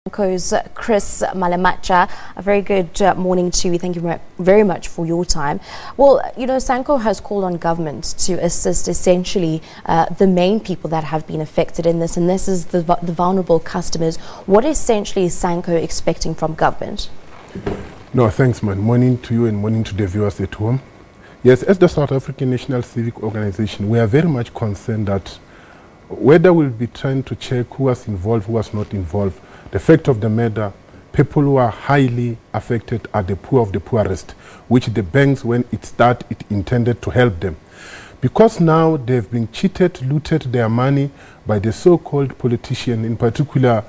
SANCO's Chris Malematja, a very good morning to you. Thank you very much for your time. Well, you know, SANCO has called on government to assist essentially the main people that have been affected in this, and this is the vulnerable customers. What essentially is SANCO expecting from government? No, thanks, man. Morning to you and morning to the viewers at home. Yes, as the South African National Civic Organization, we are very much concerned that whether we'll be trying to check who was involved, who was not involved, the fact of the matter, people who are highly affected are the poor of the poorest, which the banks, when it started, it intended to help them. Because now they've been cheated, looted their money by the so-called politician, in particular,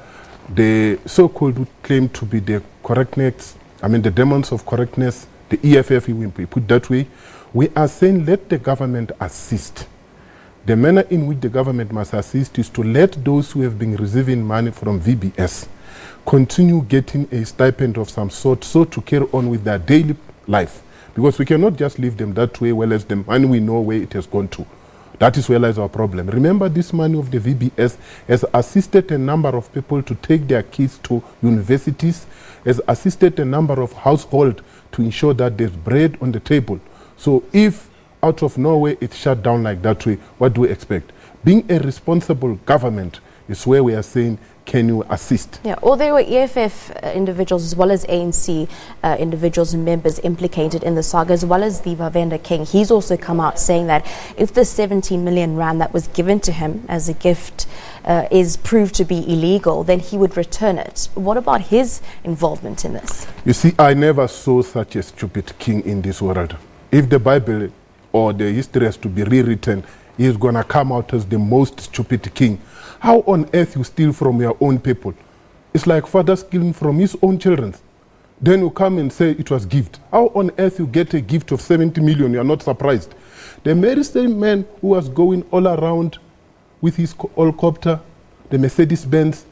the so-called who claim to be the correctness, the demons of correctness, the EFF, we put that way. We are saying let the government assist. The manner in which the government must assist is to let those who have been receiving money from VBS continue getting a stipend of some sort, so to carry on with their daily life. Because we cannot just leave them that way, well as the money we know where it has gone to. That is where lies our problem. Remember, this money of the VBS has assisted a number of people to take their kids to universities, has assisted a number of households to ensure that there's bread on the table. So if out of nowhere it's shut down like that way, what do we expect? Being a responsible government is where we are saying, can you assist? Yeah, or there were EFF individuals as well as ANC individuals and members implicated in the saga, as well as the VhaVenda King. He's also come out saying that if the 17 million rand that was given to him as a gift is proved to be illegal, then he would return it. What about his involvement in this? You see, I never saw such a stupid king in this world. If the Bible or the history has to be rewritten, he is going to come out as the most stupid king. How on earth you steal from your own people? It's like father stealing from his own children. Then you come and say it was gift. How on earth you get a gift of 70 million? You are not surprised. The very same man who was going all around with his helicopter, the Mercedes-Benz,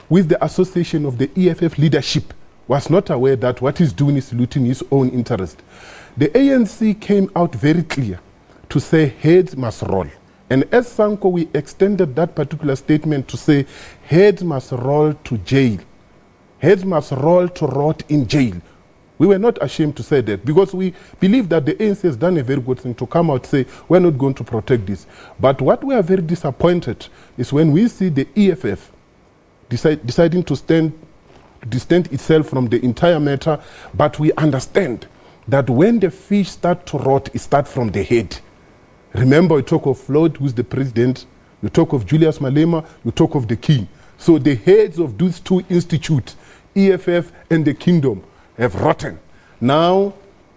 with the association of the EFF leadership, was not aware that what he's doing is looting his own interest. The ANC came out very clear to say heads must roll. And as SANCO, we extended that particular statement to say heads must roll to jail. Heads must roll to rot in jail. We were not ashamed to say that because we believe that the ANC has done a very good thing to come out and say we're not going to protect this. But what we are very disappointed is when we see the EFF deciding to distance itself from the entire matter, but we understand that when the fish start to rot, it starts from the head. Remember, you talk of Floyd, who's the president, you talk of Julius Malema, you talk of the king. So the heads of those two institutes, EFF and the kingdom, have rotten. Now,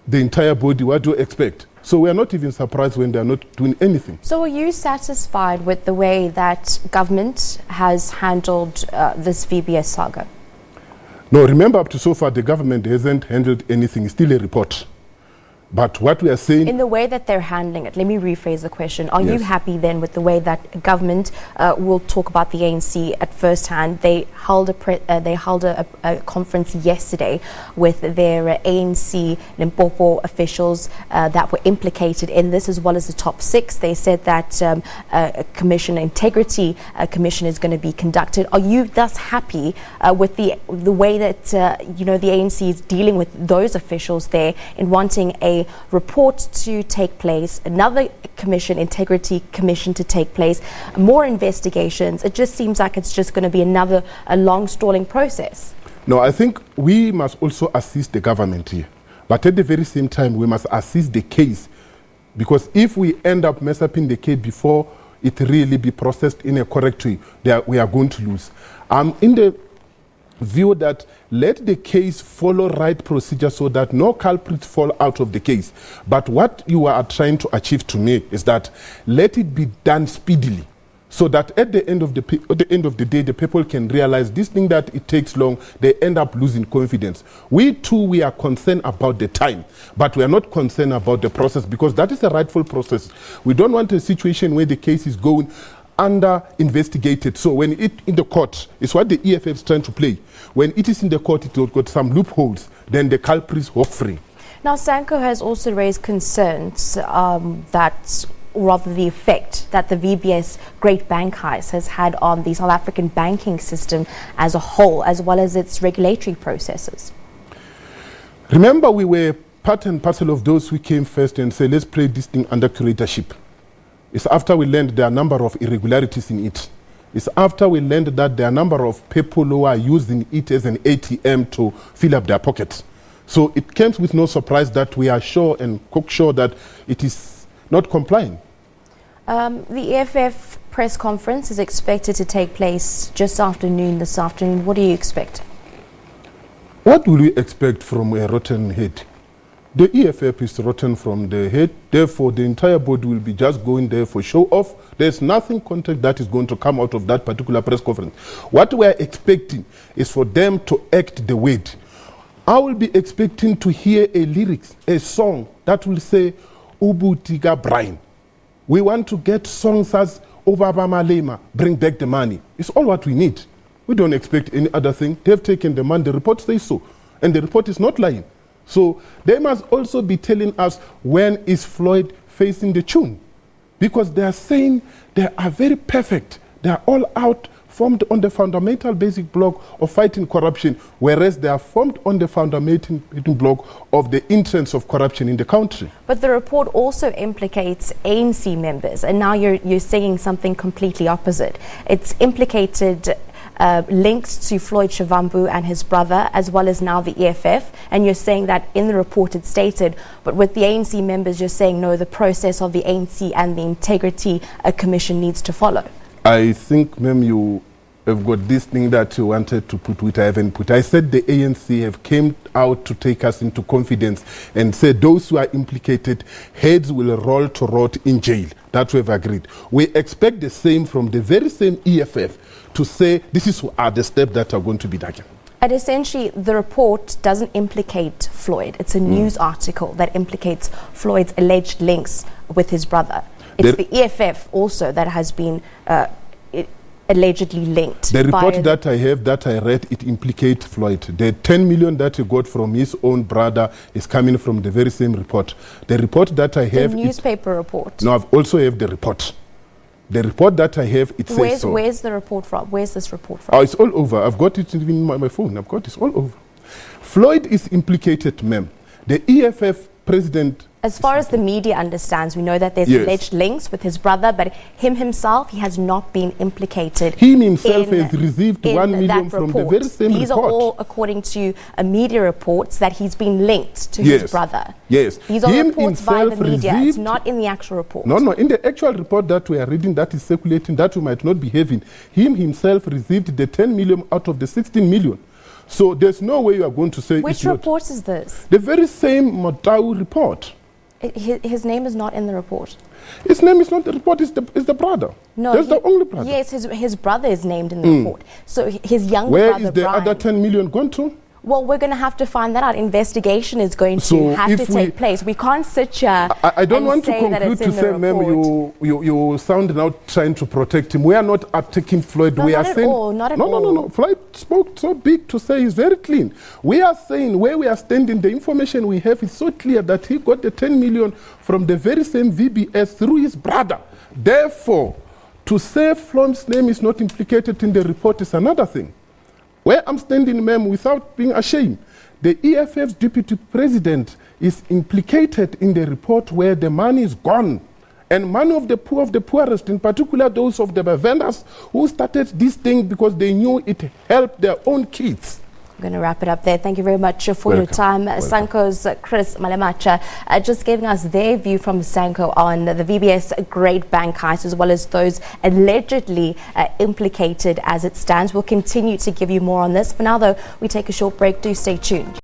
the entire body, what do you expect? So we are not even surprised when they are not doing anything. So are you satisfied with the way that government has handled this VBS saga? No, remember, up to so far, the government hasn't handled anything. It's still a report. But what we are saying... In the way that they're handling it, let me rephrase the question. Are you happy then with the way that government will talk about the ANC at first hand? They held a conference yesterday with their ANC Limpopo officials that were implicated in this, as well as the top six. They said that a commission, integrity commission is going to be conducted. Are you thus happy with the way that the ANC is dealing with those officials there in wanting a report to take place, another commission, integrity commission to take place, more investigations? It just seems like it's just going to be a long stalling process. No, I think we must also assist the government here. But at the very same time, we must assist the case. Because if we end up messing up in the case before it really be processed in a correct way, we are going to lose. In the view that let the case follow right procedure so that no culprits fall out of the case. But what you are trying to achieve to me is that let it be done speedily so that at the end of the day, the people can realize this thing that it takes long, they end up losing confidence. We too, we are concerned about the time, but we are not concerned about the process because that is a rightful process. We don't want a situation where the case is going under investigated. So when it in the court, it's what the EFF is trying to play. When it is in the court, it will got some loopholes, then the culprits walk free. Now, SANCO has also raised concerns that or rather the effect that the VBS Great Bank Heist has had on the South African banking system as a whole, as well as its regulatory processes? Remember, we were part and parcel of those who came first and said, let's play this thing under curatorship. It's after we learned there are a number of irregularities in it. It's after we learned that there are a number of people who are using it as an ATM to fill up their pockets. So it comes with no surprise that we are sure and cocksure that it is not complying. The EFF press conference is expected to take place just after noon this afternoon. What do you expect? What will we expect from a rotten head? The EFF is rotten from the head, therefore the entire board will be just going there for show off. There's nothing content that is going to come out of that particular press conference. What we are expecting is for them to act the word. I will be expecting to hear a lyrics, a song that will say, Ubutiga Brian. We want to get songs as Obaba Malema, bring back the money. It's all what we need. We don't expect any other thing. They've taken the money, the report says so. And the report is not lying. So they must also be telling us when is Floyd facing the tune. Because they are saying they are very perfect. They are all out formed on the fundamental basic block of fighting corruption, whereas they are formed on the fundamental block of the interests of corruption in the country. But the report also implicates ANC members, and now you're saying something completely opposite. It's implicated links to Floyd Shivambu and his brother, as well as now the EFF, and you're saying that in the report it's stated, but with the ANC members you're saying no, the process of the ANC and the Integrity Commission needs to follow. I think, ma'am, you have got this thing that you wanted to put, which I haven't put. I said the ANC have came out to take us into confidence and said those who are implicated, heads will roll to rot in jail. That we've agreed. We expect the same from the very same EFF to say this is the steps that are going to be taken. And essentially, the report doesn't implicate Floyd. It's a news article that implicates Floyd's alleged links with his brother. It's the EFF also that has been allegedly linked. The report that I have, that I read, it implicates Floyd. The 10 million that he got from his own brother is coming from the very same report. The report that I have... The newspaper report. No, I've also have the report. The report that I have, it says so. Where's the report from? Where's this report from? Oh, it's all over. I've got it in my phone. I've got it all over. Floyd is implicated, ma'am. The EFF president... As far as the media understands, we know that there's alleged links with his brother, but him himself, he has not been implicated. He himself has received 1 million from the very same These report. Are all according to media reports that he's been linked to his brother. Yes. These are reports by the media. It's not in the actual report. No, in the actual report that we are reading, that is circulating, that we might not be having, him himself received the 10 million out of the 16 million. So there's no way you are going to say... Which report is this? The very same Matau report. His name is not in the report. His name is not the report, it's the brother. No, that's the only brother. Yes, his brother is named in the report. So his younger brother, brother, Where is the Brian, other 10 million gone to? Well, we're going to have to find that out. Investigation is going to have to take place. We can't sit here. I don't want to conclude to say, ma'am, you sound now trying to protect him. We are not attacking Floyd. No, we not are at saying all. Not at all. No. Floyd spoke so big to say he's very clean. We are saying where we are standing, the information we have is so clear that he got the 10 million from the very same VBS through his brother. Therefore, to say Floyd's name is not implicated in the report is another thing. Where I'm standing, ma'am, without being ashamed, the EFF's deputy president is implicated in the report where the money is gone. And money of the poorest, in particular those of the VhaVendas who started this thing because they knew it helped their own kids. I'm going to wrap it up there. Thank you very much for your time. SANCO's Chris Malematja just giving us their view from SANCO on the VBS Great Bank Heist, as well as those allegedly implicated as it stands. We'll continue to give you more on this. For now, though, we take a short break. Do stay tuned.